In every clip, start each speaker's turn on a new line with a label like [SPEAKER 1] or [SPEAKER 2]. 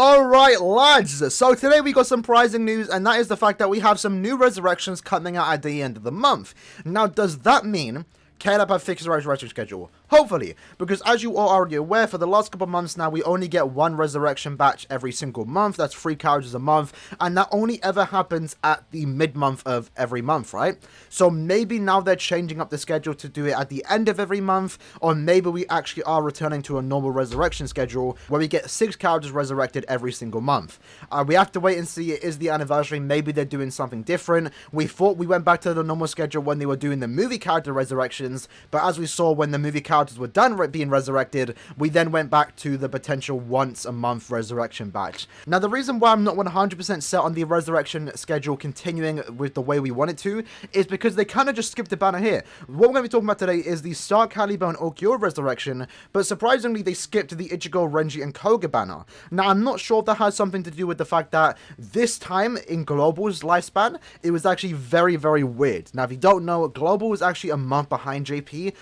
[SPEAKER 1] Alright lads, so today we got some surprising news, and that is the fact that we have some new resurrections coming out at the end of the month. Now does that mean Caleb have fixed the resurrection schedule? Hopefully, because as you all already aware, for the last couple of months now, we only get one resurrection batch every single month. That's 3 characters a month, and that only ever happens at the mid-month of every month, right? So maybe now they're changing up the schedule to do it at the end of every month, or maybe we actually are returning to a normal resurrection schedule where we get 6 characters resurrected every single month. We have to wait and see. It is the anniversary. Maybe they're doing something different. We thought we went back to the normal schedule when they were doing the movie character resurrections, but as we saw when the movie characters were done being resurrected, we then went back to the potential once a month resurrection batch. Now the reason why I'm not 100% set on the resurrection schedule continuing with the way we want it to is because they kind of just skipped a banner here. What we're going to be talking about today is the Stark, Harribel, and Ulquiorra resurrection, but surprisingly they skipped the Ichigo, Renji, and Koga banner. Now I'm not sure if that has something to do with the fact that this time in Global's lifespan, it was actually very, very weird. Now if you don't know, Global was actually a month behind JP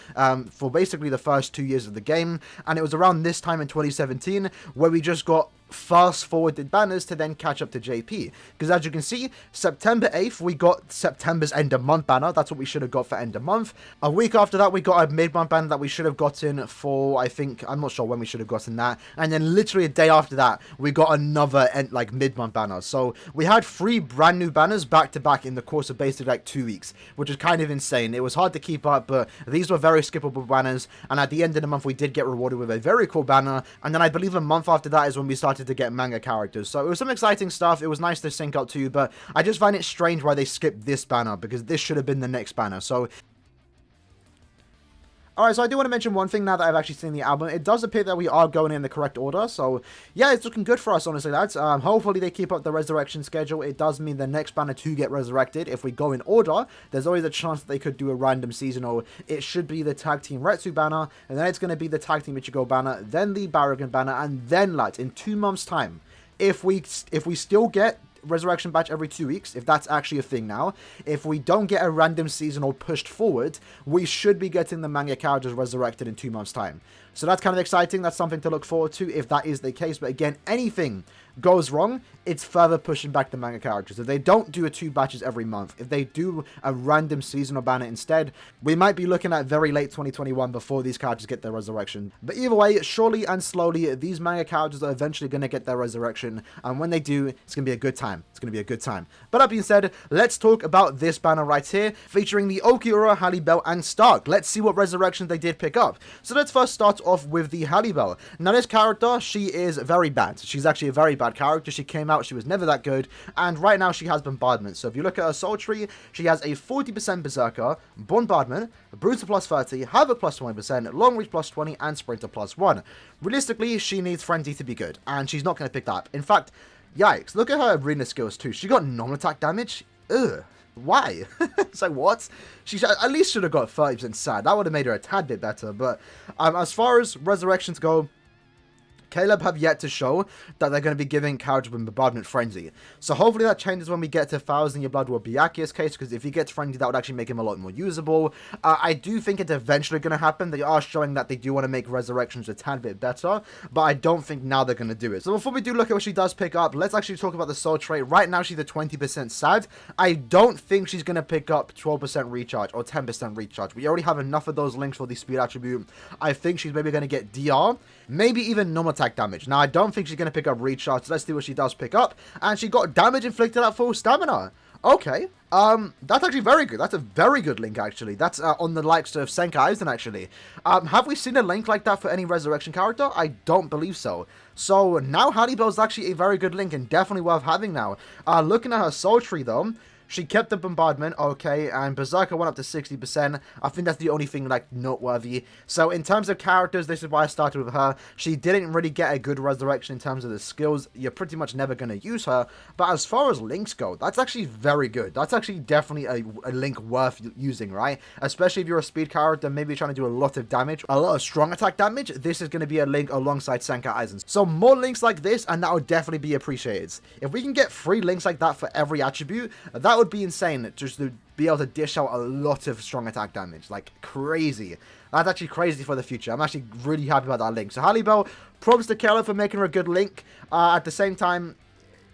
[SPEAKER 1] for basically the first 2 years of the game, and it was around this time in 2017 where we just got fast forwarded banners to then catch up to JP, because as you can see, September 8th we got September's end of month banner. That's what we should have got for end of month. A week after that we got a mid-month banner that we should have gotten for, I think, I'm not sure when we should have gotten that, and then literally a day after that we got another mid-month banner. So we had 3 brand new banners back to back in the course of basically like 2 weeks, which is kind of insane. It was hard to keep up, but these were very skippable banners, and at the end of the month we did get rewarded with a very cool banner, and then I believe a month after that is when we started to get manga characters. So it was some exciting stuff. It was nice to sync up to, but I just find it strange why they skipped this banner, because this should have been the next banner. So alright, so I do want to mention one thing now that I've actually seen the album. It does appear that we are going in the correct order, so yeah, it's looking good for us, honestly, lads. Hopefully they keep up the resurrection schedule. It does mean the next banner to get resurrected, if we go in order, there's always a chance that they could do a random seasonal. It should be the Tag Team Retsu banner, and then it's going to be the Tag Team Ichigo banner, then the Baragon banner, and then, lads, in 2 months' time, if we still get resurrection batch every 2 weeks, if that's actually a thing now, if we don't get a random seasonal pushed forward, we should be getting the manga characters resurrected in 2 months' time. So that's kind of exciting. That's something to look forward to if that is the case. But again, anything goes wrong, it's further pushing back the manga characters. If they don't do 2 batches every month, if they do a random seasonal banner instead, we might be looking at very late 2021 before these characters get their resurrection. But either way, surely and slowly, these manga characters are eventually going to get their resurrection, and when they do, it's going to be a good time. It's going to be a good time. But that being said, let's talk about this banner right here, featuring the Ulquiorra, Harribel, and Stark. Let's see what resurrections they did pick up. So let's first start off with the Harribel. Now this character, she is very bad. She's actually a very bad character. She came out, she was never that good, and right now she has bombardment. So if you look at her soul tree, she has a 40% berserker, bombardment, bruiser plus 30, havoc plus 20%, long reach plus 20, and sprinter plus 1. Realistically, she needs frenzy to be good, and she's not going to pick that up. In fact, yikes, look at her arena skills too. She got non-attack damage. Ugh. Why? So what? She at least should have got 30% sad. That would have made her a tad bit better. But as far as resurrections go, Caleb have yet to show that they're going to be giving characters with bombardment frenzy. So hopefully that changes when we get to 1000 Year Blood with Byakuya's case, because if he gets frenzy, that would actually make him a lot more usable. I do think it's eventually going to happen. They are showing that they do want to make resurrections a tad bit better, but I don't think now they're going to do it. So before we do look at what she does pick up, let's actually talk about the soul trait. Right now she's a 20% sad. I don't think she's going to pick up 12% recharge or 10% recharge. We already have enough of those links for the speed attribute. I think she's maybe going to get DR, maybe even normal attack damage. Now, I don't think she's going to pick up recharge, so let's see what she does pick up. And she got damage inflicted at full stamina. Okay, that's actually very good. That's a very good link, actually. That's on the likes of Senkai Aizen, actually. Have we seen a link like that for any resurrection character? I don't believe so. So now Harribel is actually a very good link and definitely worth having now. Looking at her soul tree, though, she kept the bombardment, okay, and Berserker went up to 60%. I think that's the only thing, like, noteworthy. So, in terms of characters, this is why I started with her. She didn't really get a good resurrection in terms of the skills. You're pretty much never going to use her. But as far as links go, that's actually very good. That's actually definitely a link worth using, right? Especially if you're a speed character, maybe trying to do a lot of damage, a lot of strong attack damage. This is going to be a link alongside Senkai Aizen. So, more links like this, and that would definitely be appreciated. If we can get 3 links like that for every attribute, that that would be insane, just to be able to dish out a lot of strong attack damage. Like, crazy. That's actually crazy for the future. I'm actually really happy about that link. So, Harribel, props to Keller for making her a good link. At the same time,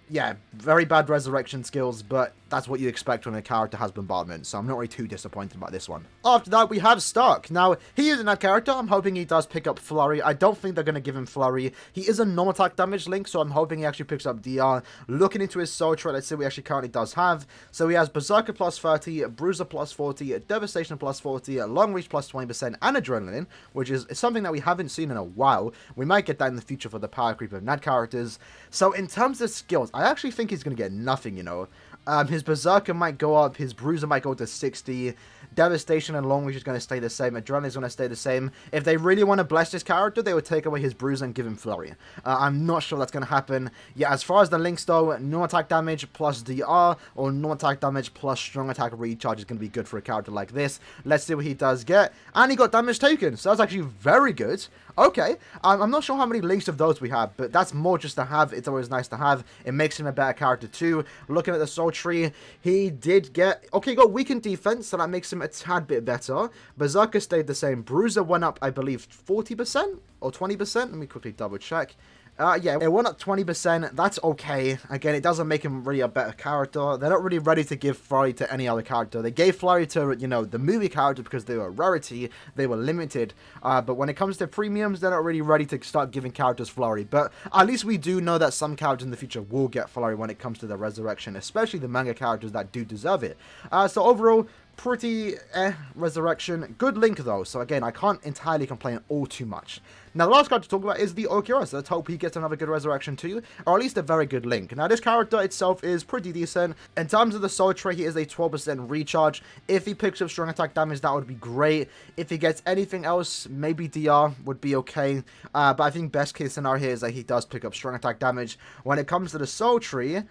[SPEAKER 1] yeah, very bad resurrection skills, but that's what you expect when a character has bombardment, so I'm not really too disappointed about this one. After that, we have Stark. Now, he isn't that character. I'm hoping he does pick up Flurry. I don't think they're going to give him Flurry. He is a non-attack damage link, so I'm hoping he actually picks up DR. Looking into his soul trait, let's see what he actually currently does have. So he has Berserker plus 30, Bruiser plus 40, Devastation plus 40, Long Reach plus 20%, and Adrenaline, which is something that we haven't seen in a while. We might get that in the future for the power creep of NAD characters. So in terms of skills, I actually think he's going to get nothing, you know. His Berserker might go up, his Bruiser might go to 60, Devastation and Long Reach is going to stay the same, Adrenaline is going to stay the same. If they really want to bless this character, they would take away his Bruiser and give him Flurry. I'm not sure that's going to happen. Yeah, as far as the links though, no attack damage plus DR, or no attack damage plus strong attack recharge is going to be good for a character like this. Let's see what he does get. And he got damage taken, so that's actually very good. Okay, I'm not sure how many links of those we have, but that's more just to have. It's always nice to have. It makes him a better character too. Looking at the soul tree, he did get... Okay, he got weakened defense, so that makes him a tad bit better. Berserker stayed the same. Bruiser went up, I believe, 40% or 20%. Let me quickly double check. Yeah, it went up 20%. That's okay. Again, it doesn't make him really a better character. They're not really ready to give Flurry to any other character. They gave Flurry to, you know, the movie character because they were a rarity. They were limited. But when it comes to premiums, they're not really ready to start giving characters Flurry. But at least we do know that some characters in the future will get Flurry when it comes to the resurrection, especially the manga characters that do deserve it. So overall, pretty resurrection. Good link though, so again, I can't entirely complain all too much. Now the last card to talk about is the Ulquiorra, so let's hope he gets another good resurrection too, or at least a very good link. Now this character itself is pretty decent. In terms of the soul trait, he is a 12% recharge. If he picks up strong attack damage, that would be great. If he gets anything else, maybe DR would be okay, but I think best case scenario here is that he does pick up strong attack damage. When it comes to the soul tree,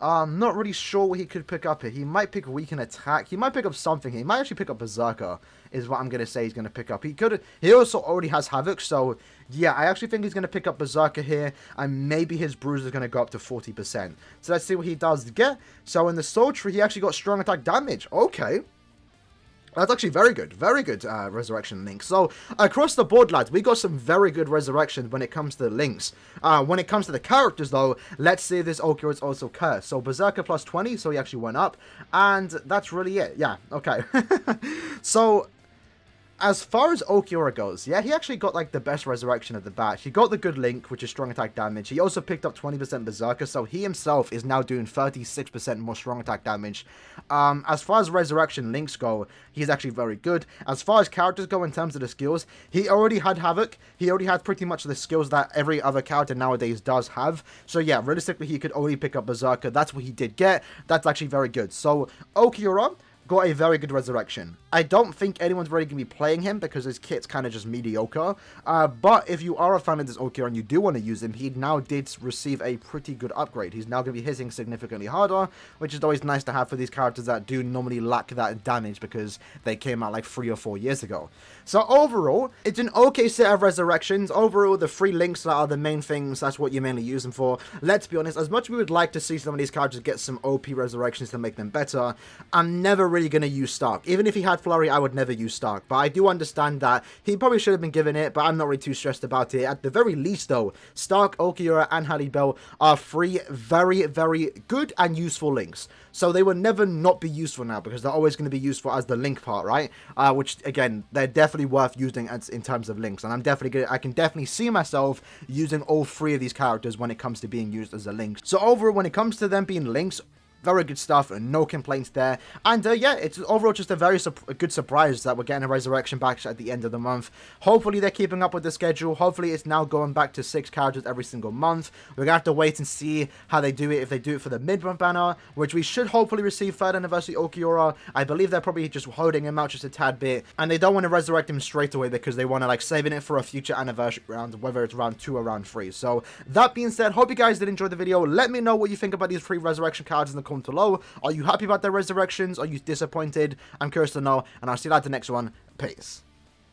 [SPEAKER 1] I'm not really sure what he could pick up here. He might pick weaken attack. He might pick up something. He might actually pick up Berserker, is what I'm going to say he's going to pick up. He also already has Havoc, so yeah, I actually think he's going to pick up Berserker here, and maybe his Bruiser is going to go up to 40%. So let's see what he does get. So in the soul tree, he actually got strong attack damage. Okay. That's actually very good resurrection links. So, across the board, lads, we got some very good resurrections when it comes to the links. When it comes to the characters, though, let's see if this Ulquiorra is also cursed. So, Berserker plus 20, so he actually went up. And that's really it. Yeah, okay. So, as far as Ulquiorra goes, yeah, he actually got, like, the best resurrection of the batch. He got the good link, which is strong attack damage. He also picked up 20% Berserker, so he himself is now doing 36% more strong attack damage. As far as resurrection links go, he's actually very good. As far as characters go in terms of the skills, he already had Havoc. He already had pretty much the skills that every other character nowadays does have. So, yeah, realistically, he could only pick up Berserker. That's what he did get. That's actually very good. So, Ulquiorra got a very good resurrection. I don't think anyone's really going to be playing him because his kit's kind of just mediocre. But if you are a fan of this Ulquiorra and you do want to use him, he now did receive a pretty good upgrade. He's now going to be hitting significantly harder, which is always nice to have for these characters that do normally lack that damage because they came out like 3 or 4 years ago. So overall, it's an okay set of resurrections. Overall, the 3 links that are the main things, that's what you mainly use them for. Let's be honest, as much as we would like to see some of these characters get some OP resurrections to make them better, I'm never really going to use Stark. Even if he had Flurry, I would never use Stark. But I do understand that he probably should have been given it, but I'm not really too stressed about it. At the very least, though, Stark, Ulquiorra, and Harribel are 3 very, very good and useful links. So they will never not be useful now because they're always going to be useful as the link part, right? Which, again, they're definitely worth using in terms of links. And I can definitely see myself using all 3 of these characters when it comes to being used as a link. So overall, when it comes to them being links, very good stuff, and no complaints there. And yeah, it's overall just a very good surprise that we're getting a resurrection back at the end of the month. Hopefully they're keeping up with the schedule. Hopefully it's now going back to 6 characters every single month. We're gonna have to wait and see how they do it, if they do it for the mid-month banner, which we should hopefully receive 3rd anniversary Ulquiorra. I believe they're probably just holding him out just a tad bit, and they don't want to resurrect him straight away because they want to like saving it for a future anniversary round, whether it's round 2 or round 3. So that being said, hope you guys did enjoy the video. Let me know what you think about these 3 resurrection cards in the comments below. Are you happy about their resurrections? Are you disappointed? I'm curious to know, and I'll see you at the next one. Peace.